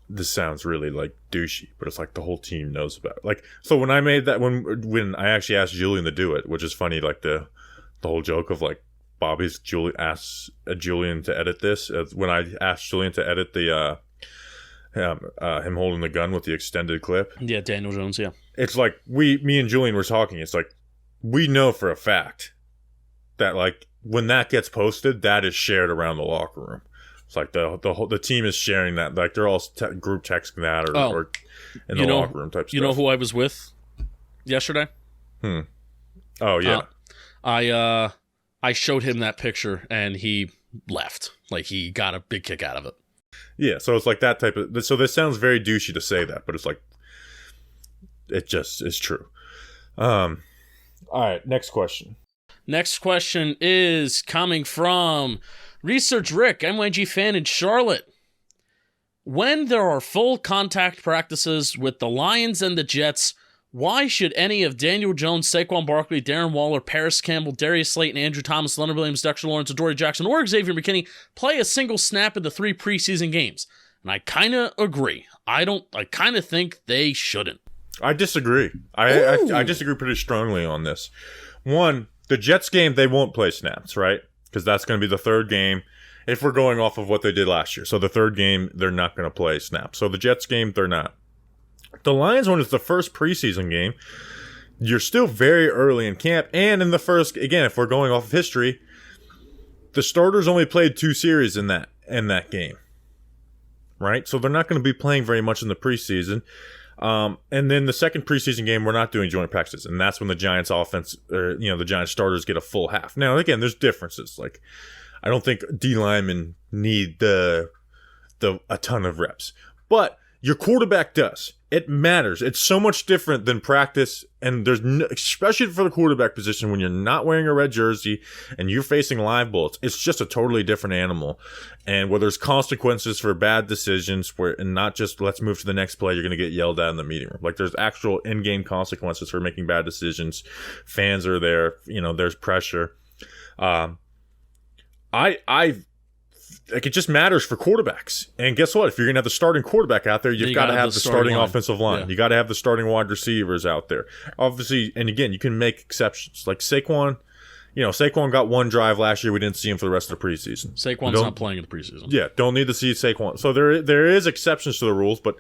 this sounds really like douchey, but it's like the whole team knows about it. Like, so when I made that, when I actually asked Julian to do it, which is funny, like the whole joke of like asks Julian to edit this. When I asked Julian to edit the him holding the gun with the extended clip. Yeah, Daniel Jones. Yeah, it's like me and Julian were talking. It's like we know for a fact that like when that gets posted, that is shared around the locker room. It's like the team is sharing that. Like they're all group texting that or in the locker room type stuff. You know who I was with yesterday? Oh yeah. I showed him that picture and he left. Like he got a big kick out of it. Yeah, so it's like that type of. So this sounds very douchey to say that, but it's like it just is true. All right, next question. Next question is coming from Research Rick, MYG fan in Charlotte. When there are full contact practices with the Lions and the Jets, why should any of Daniel Jones, Saquon Barkley, Darren Waller, Paris Campbell, Darius Slayton, Andrew Thomas, Leonard Williams, Dexter Lawrence, Adoree Jackson, or Xavier McKinney play a single snap in the 3 preseason games? And I kind of agree. I kind of think they shouldn't. I disagree. I disagree pretty strongly on this. One, the Jets game, they won't play snaps, right? Because that's going to be the third game if we're going off of what they did last year. So the third game, they're not going to play snaps. So the Jets game, they're not. The Lions one is the first preseason game. You're still very early in camp. And in the first, again, if we're going off of history, the starters only played 2 series in that game. Right? So they're not going to be playing very much in the preseason. And then the second preseason game, we're not doing joint practices. And that's when the Giants offense, or, the Giants starters get a full half. Now, again, there's differences. Like, I don't think D linemen need a ton of reps. But your quarterback does. It matters. It's so much different than practice, and especially for the quarterback position when you're not wearing a red jersey and you're facing live bullets. It's just a totally different animal, and where there's consequences for bad decisions, and not just let's move to the next play. You're going to get yelled at in the meeting room. Like there's actual in-game consequences for making bad decisions. Fans are there. There's pressure. Like it just matters for quarterbacks. And guess what? If you're going to have the starting quarterback out there, you've got to have the starting offensive line. Yeah. You got to have the starting wide receivers out there. Obviously, and again, you can make exceptions. Like Saquon, Saquon got 1 drive last year. We didn't see him for the rest of the preseason. Saquon's not playing in the preseason. Yeah, don't need to see Saquon. So there is exceptions to the rules, but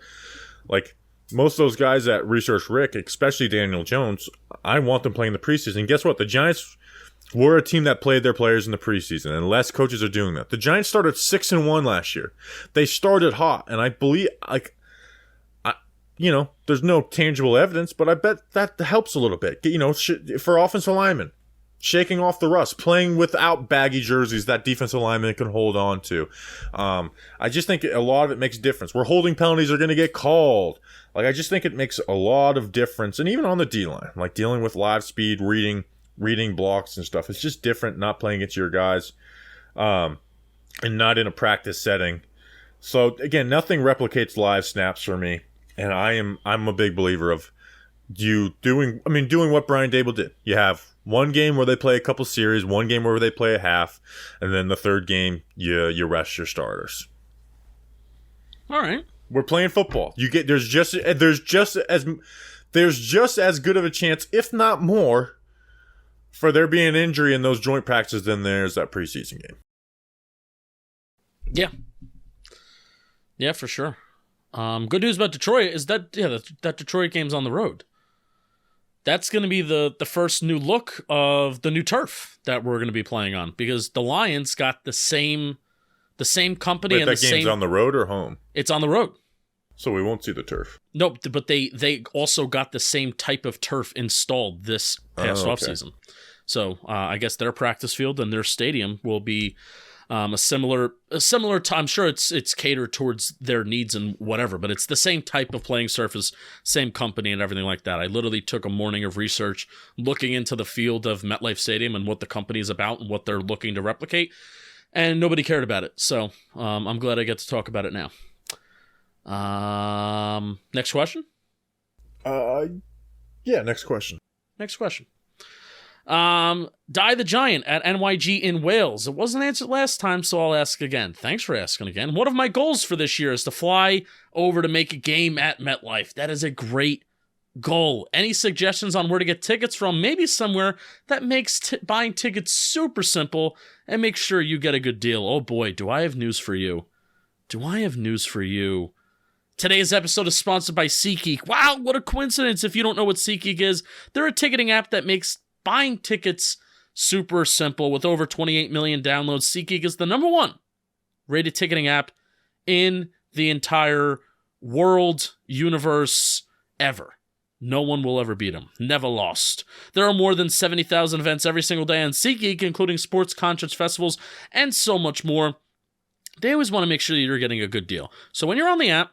like most of those guys that research Rick, especially Daniel Jones, I want them playing the preseason. Guess what? The Giants were a team that played their players in the preseason, and less coaches are doing that. The Giants started 6-1 last year. They started hot, and I believe, there's no tangible evidence, but I bet that helps a little bit. For offensive linemen, shaking off the rust, playing without baggy jerseys that defensive linemen can hold on to. I just think a lot of it makes a difference. Where holding penalties are going to get called. Like I just think it makes a lot of difference, and even on the D line, like dealing with live speed, reading blocks and stuff. It's just different not playing against your guys and not in a practice setting. So again, nothing replicates live snaps for me. And I'm a big believer of doing what Brian Daboll did. You have one game where they play a couple series, one game where they play a half, and then the third game you rest your starters. All right. We're playing football. There's just as good of a chance, if not more, for there being an injury in those joint practices than there's that preseason game. Yeah. Yeah, for sure. Good news about Detroit is that that Detroit game's on the road. That's going to be the first new look of the new turf that we're going to be playing on, because the Lions got the same company. Wait, that game's on the road or home? It's on the road. So we won't see the turf. No, but they also got the same type of turf installed this past offseason. So I guess their practice field and their stadium will be a similar time. I'm sure it's catered towards their needs and whatever, but it's the same type of playing surface, same company and everything like that. I literally took a morning of research looking into the field of MetLife Stadium and what the company is about and what they're looking to replicate, and nobody cared about it. So I'm glad I get to talk about it now. Next question? Yeah, next question. Next question. Die the Giant at NYG in Wales. It wasn't answered last time, so I'll ask again. Thanks for asking again. One of my goals for this year is to fly over to make a game at MetLife. That is a great goal. Any suggestions on where to get tickets from? Maybe somewhere that makes buying tickets super simple and make sure you get a good deal. Oh boy, do I have news for you. Today's episode is sponsored by SeatGeek. Wow, what a coincidence. If you don't know what SeatGeek is, they're a ticketing app that makes buying tickets super simple. With over 28 million downloads, SeatGeek is the #1 rated ticketing app in the entire world, universe, ever. No one will ever beat them. Never lost. There are more than 70,000 events every single day on SeatGeek, including sports, concerts, festivals, and so much more. They always want to make sure that you're getting a good deal. So when you're on the app,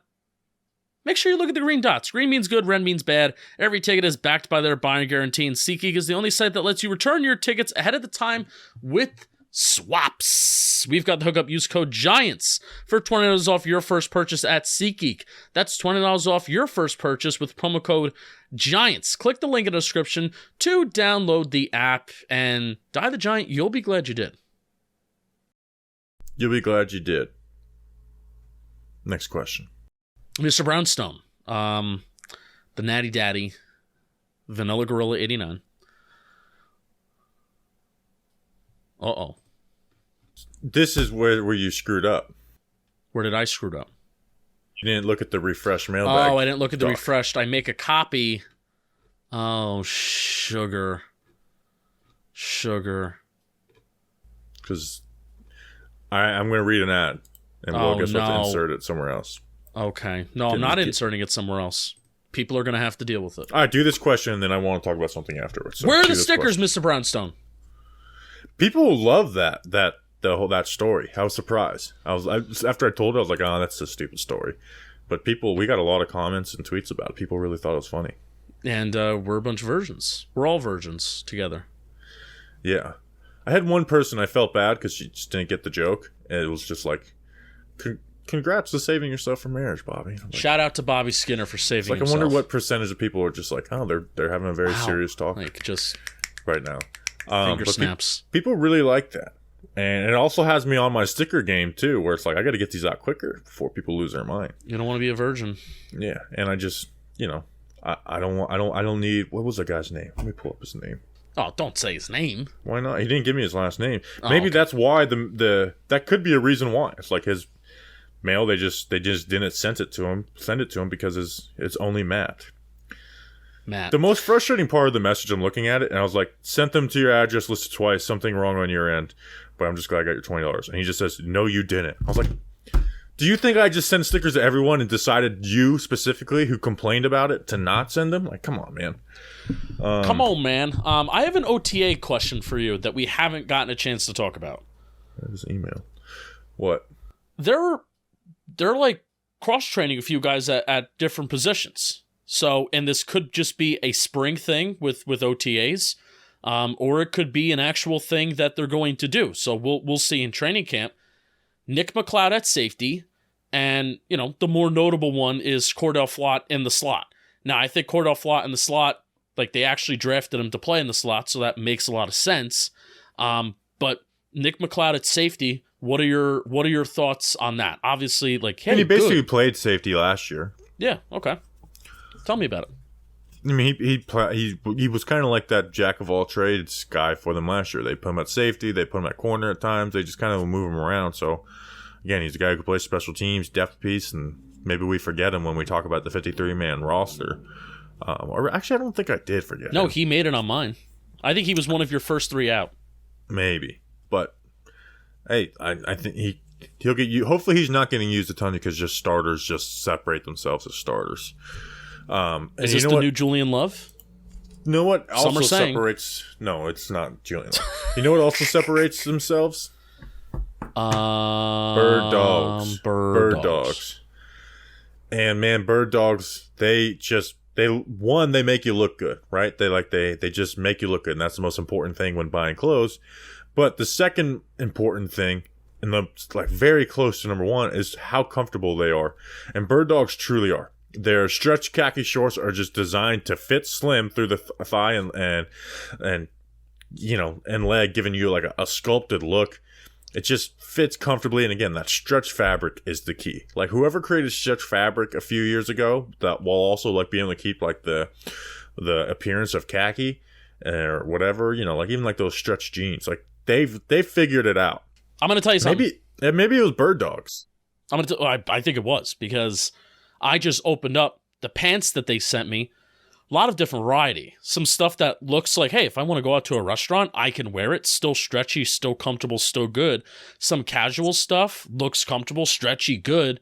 make sure you look at the green dots. Green means good, red means bad. Every ticket is backed by their buying guarantee, and SeatGeek is the only site that lets you return your tickets ahead of the time with swaps. We've got the hookup. Use code GIANTS for $20 off your first purchase at SeatGeek. That's $20 off your first purchase with promo code GIANTS. Click the link in the description to download the app and die the Giant. You'll be glad you did. You'll be glad you did. Next question. Mr. Brownstone, the Natty Daddy, Vanilla Gorilla 89. Uh-oh. This is where you screwed up. Where did I screw up? You didn't look at the refresh mailbag. Oh, I didn't look at the refreshed. I make a copy. Oh, sugar. Because I'm going to read an ad, and we'll guess what to insert it somewhere else. Okay. No, I'm not inserting it somewhere else. People are going to have to deal with it. All right, do this question, and then I want to talk about something afterwards. So where are the stickers, Mr. Brownstone? People love that story. I was surprised. After I told it, I was like, oh, that's a stupid story. But we got a lot of comments and tweets about it. People really thought it was funny. And we're a bunch of virgins. We're all virgins together. Yeah. I had one person I felt bad because she just didn't get the joke. And it was just like, congrats to saving yourself from marriage, Bobby. Like, shout out to Bobby Skinner for saving himself. I wonder what percentage of people are just like, oh, they're having a very serious talk just right now. Finger snaps. People really like that. And it also has me on my sticker game too, where it's like I got to get these out quicker before people lose their mind. You don't want to be a virgin. Yeah, and I just, I don't need. What was the guy's name? Let me pull up his name. Oh, don't say his name. Why not? He didn't give me his last name. Maybe that's why that could be a reason why. It's like his mail. They just didn't send it to him because it's only Matt. The most frustrating part of the message, I'm looking at it, and I was like, sent them to your address listed twice, something wrong on your end, but I'm just glad I got your $20. And he just says, no, you didn't. I was like, do you think I just send stickers to everyone and decided you specifically who complained about it to not send them? Like, come on, man. Come on, man. I have an OTA question for you that we haven't gotten a chance to talk about. That is email. What? They're like cross-training a few guys at different positions. So, and this could just be a spring thing with OTAs, or it could be an actual thing that they're going to do. So we'll see in training camp. Nick McLeod at safety, and the more notable one is Cordell Flott in the slot. Now, I think Cordell Flott in the slot, like they actually drafted him to play in the slot, so that makes a lot of sense. But Nick McLeod at safety, What are your thoughts on that? Obviously, like, hey, and he basically good. played safety last year. Yeah, okay. Tell me about it. I mean, he was kind of like that jack of all trades guy for them last year. They put him at safety, they put him at corner at times. They just kind of move him around. So, again, he's a guy who can play special teams, depth piece, and maybe we forget him when we talk about the 53-man roster. Or actually, I don't think I did forget him. He made it on mine. I think he was one of your first 3 out. Maybe, but hey, I think he'll get you. Hopefully, he's not getting used a ton because just starters just separate themselves as starters. Is this the new Julian Love? You know what Some also are saying. separates? No, it's not Julian Love. You know what also separates themselves? Bird dogs. Bird dogs. And man, bird dogs, they make you look good, right? They just make you look good, and that's the most important thing when buying clothes. But the second important thing, and the very close to number one, is how comfortable they are. And bird dogs truly are. Their stretch khaki shorts are just designed to fit slim through the thigh and leg, giving you like a sculpted look. It just fits comfortably, and again, that stretch fabric is the key. Like whoever created stretch fabric a few years ago, that while also like being able to keep like the appearance of khaki or whatever, like even like those stretch jeans, like they've figured it out. I'm gonna tell you something. Maybe it was bird dogs. I think it was because I just opened up the pants that they sent me. A lot of different variety. Some stuff that looks like, hey, if I want to go out to a restaurant, I can wear it. Still stretchy, still comfortable, still good. Some casual stuff looks comfortable, stretchy, good.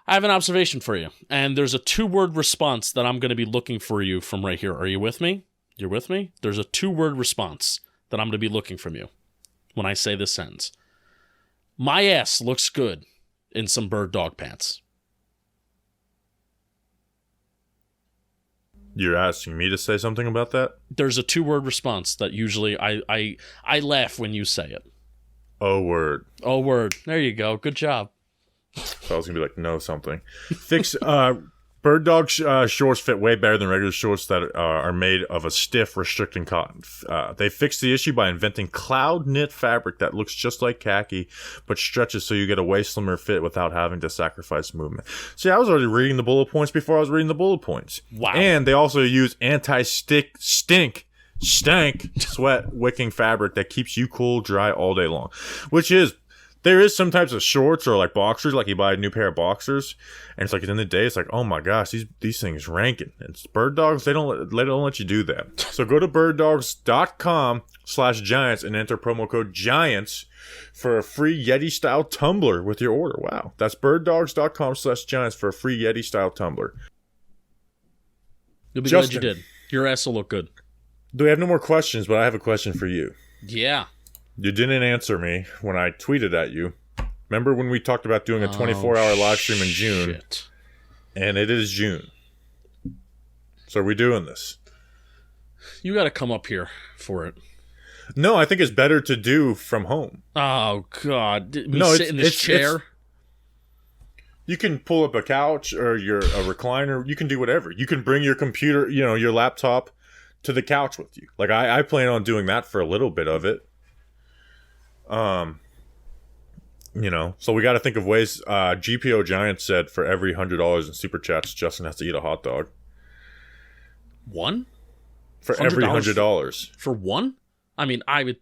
I have an observation for you. And there's a 2-word response that I'm going to be looking for you from right here. Are you with me? You're with me? There's a 2-word response that I'm going to be looking from you when I say this sentence. My ass looks good in some bird dog pants. You're asking me to say something about that? There's a 2-word response that usually I laugh when you say it. Oh, word. Oh, word. There you go. Good job. So I was going to be like, no something. Bird dog shorts fit way better than regular shorts that are made of a stiff, restricting cotton. They fixed the issue by inventing cloud knit fabric that looks just like khaki, but stretches so you get a way slimmer fit without having to sacrifice movement. See, I was already reading the bullet points before I was reading the bullet points. Wow. And they also use stank sweat wicking fabric that keeps you cool, dry all day long, there is some types of shorts or like boxers, like you buy a new pair of boxers, and it's like at the end of the day, it's like, oh my gosh, these things ranking. And it's bird dogs, they don't let you do that. So go to birddogs.com/giants and enter promo code GIANTS for a free Yeti style tumbler with your order. Wow, that's birddogs.com/giants for a free Yeti style tumbler. You'll be glad you did. Your ass will look good. Do we have no more questions? But I have a question for you. Yeah. You didn't answer me when I tweeted at you. Remember when we talked about doing a 24-hour live stream in June? Shit. And it is June. So are we doing this? You got to come up here for it. No, I think it's better to do from home. Oh, God. Sit in this chair? You can pull up a couch or a recliner. You can do whatever. You can bring your computer, your laptop to the couch with you. Like, I plan on doing that for a little bit of it. So we got to think of ways. GPO Giant said for every $100 in super chats, Justin has to eat a hot dog. One? For every $100. For one? I mean, I would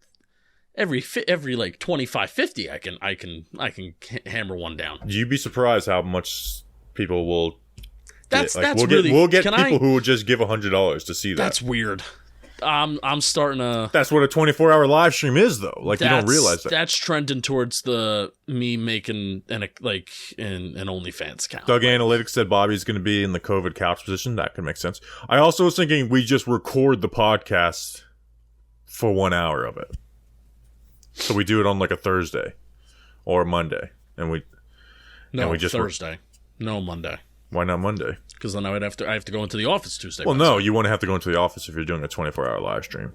every like 25-50 I can hammer one down. You'd be surprised how much people will. We'll get people who will just give $100 to see that. That's weird. I'm starting to. That's what a 24-hour live stream is, though. Like, you don't realize that. That's trending towards me making an OnlyFans account. Doug Analytics said Bobby's going to be in the COVID couch position. That could make sense. I also was thinking we just record the podcast for 1 hour of it, so we do it on like a Thursday or a Monday, and we just Thursday, no Monday. Why not Monday? Because then I have to go into the office Tuesday. Well, no, you wouldn't have to go into the office if you're doing a 24-hour live stream.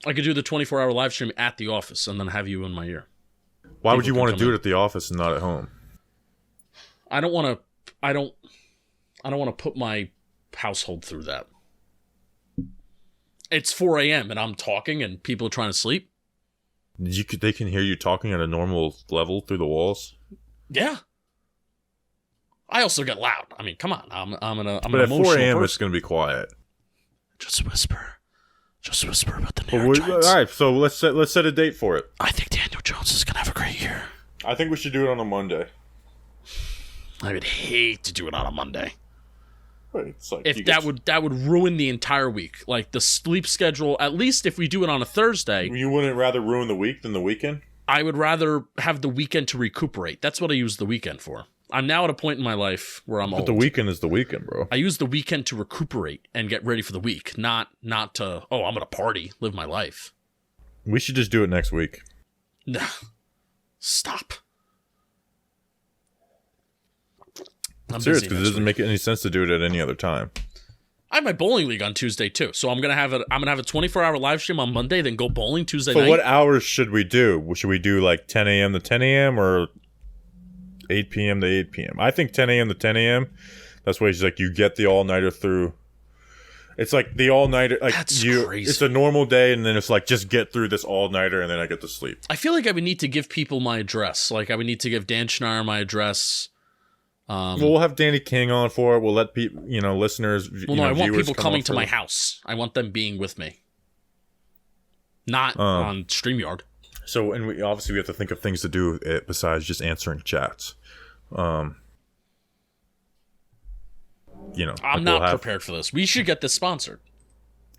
I could do the 24-hour live stream at the office and then have you in my ear. Why would you want to do it at the office and not at home? I don't want to put my household through that. It's 4 a.m. and I'm talking and people are trying to sleep. They can hear you talking at a normal level through the walls. Yeah. I also get loud. I mean, come on. I'm but at 4 a.m. it's going to be quiet. Just whisper. Just whisper about the New York Giants. All right, so let's set a date for it. I think Daniel Jones is going to have a great year. I think we should do it on a Monday. I would hate to do it on a Monday. Right, it's like if that would ruin the entire week. Like the sleep schedule, at least if we do it on a Thursday. You wouldn't rather ruin the week than the weekend? I would rather have the weekend to recuperate. That's what I use the weekend for. I'm now at a point in my life where I'm old. But the weekend is the weekend, bro. I use the weekend to recuperate and get ready for the week, not to, I'm going to party, live my life. We should just do it next week. Nah. Stop. I'm serious, because it doesn't make any sense to do it at any other time. I have my bowling league on Tuesday too, so I'm gonna have a 24-hour live stream on Monday, then go bowling Tuesday night. But what hours should we do? Should we do like 10 a.m. to 10 a.m. or 8 p.m. to 8 p.m.? I think 10 a.m. to 10 a.m. That's why it's like you get the all-nighter through. It's like the all-nighter. Like that's crazy. It's a normal day, and then it's like just get through this all-nighter, and then I get to sleep. I feel like I would need to give people my address. Like I would need to give Dan Schneider my address. Well, we'll have Danny King on for it. We'll let people, listeners. I want people coming to my house. I want them being with me, not on StreamYard. So, and we have to think of things to do besides just answering chats. I'm not prepared for this. We should get this sponsored.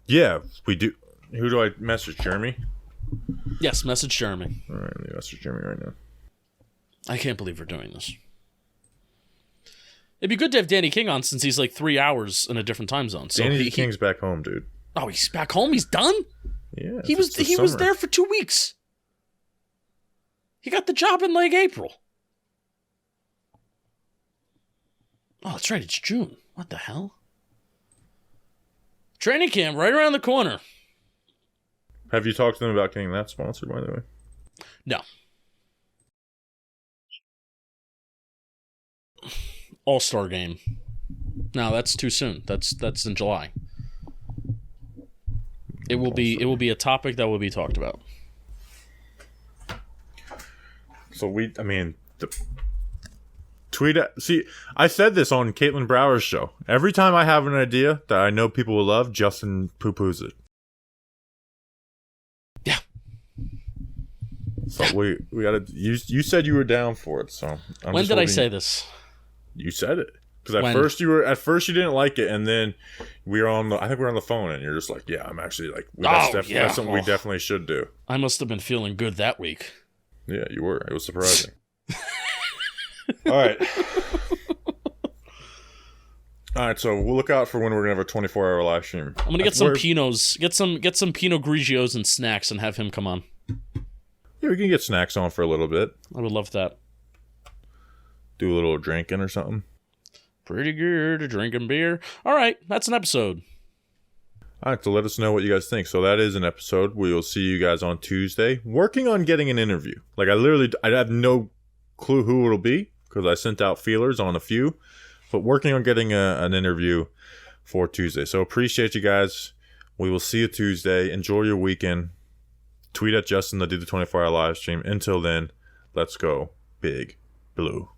Yeah, we do. Who do I message? Jeremy? Yes, message Jeremy. All right, let me message Jeremy right now. I can't believe we're doing this. It'd be good to have Danny King on since he's like 3 hours in a different time zone. So Danny King's back home, dude. Oh, he's back home? He's done? Yeah. He was there for 2 weeks. He got the job in like April. Oh, that's right. It's June. What the hell? Training camp right around the corner. Have you talked to them about getting that sponsored, by the way? No. All-Star game. No, that's too soon. That's in July. It will be a topic that will be talked about. So tweet at, see, I said this on Caitlin Brower's show. Every time I have an idea that I know people will love, Justin poo-poos it. Yeah. So we gotta. You said you were down for it. So when did I say this? You said it because at first you didn't like it, and then we were on the phone, and you're just like, yeah, I'm actually like, that's something we definitely should do. I must have been feeling good that week. Yeah, you were. It was surprising. All right. All right, so we'll look out for when we're gonna have a 24-hour live stream. I'm gonna get some Pinots, get some Pinot Grigios and snacks, and have him come on. Yeah, we can get snacks on for a little bit. I would love that. Do a little drinking or something. Pretty good, drinking beer. All right, that's an episode. All right, so let us know what you guys think. So that is an episode. We will see you guys on Tuesday. Working on getting an interview. Like I have no clue who it'll be because I sent out feelers on a few, but working on getting an interview for Tuesday. So appreciate you guys. We will see you Tuesday. Enjoy your weekend. Tweet at Justin to do the 24-hour live stream. Until then, let's go Big Blue.